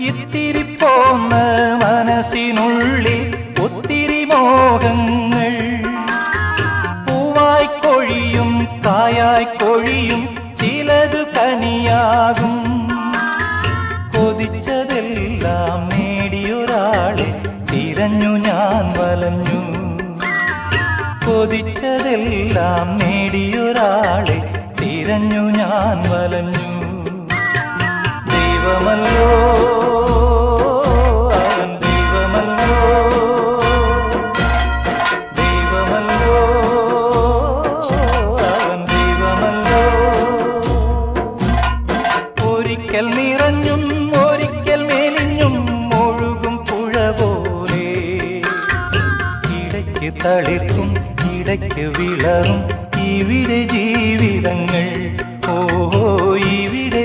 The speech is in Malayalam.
ഇത്തിരി പോന്ന മനസ്സിനുള്ളിൽ ഒത്തിരി മോഹങ്ങൾ. പൂവായി കൊഴിയും കായായി കൊഴിയും ചിലതു കനിയാകും. കൊതിച്ചതെല്ലാം നേടിയൊരാളെ തിരഞ്ഞു ഞാൻ വലഞ്ഞു. കൊതിച്ചതെല്ലാം നേടിയൊരാളെ തിരഞ്ഞു ഞാൻ വലഞ്ഞു. ദൈവമല്ലോ അവൻ ദൈവമല്ലോ, ദൈവമല്ലോ അവൻ ദൈവമല്ലോ. ഒരിക്കൽ നിറഞ്ഞും ഒരിക്കൽ മെലിഞ്ഞും ഒഴുകും പുഴ പോലെ. ഇടയ്ക്ക് തളിർക്കും ഇടയ്ക്ക് വിളറും ഇവിടെ ജീവിതങ്ങൾ. ഓ ഇവിടെ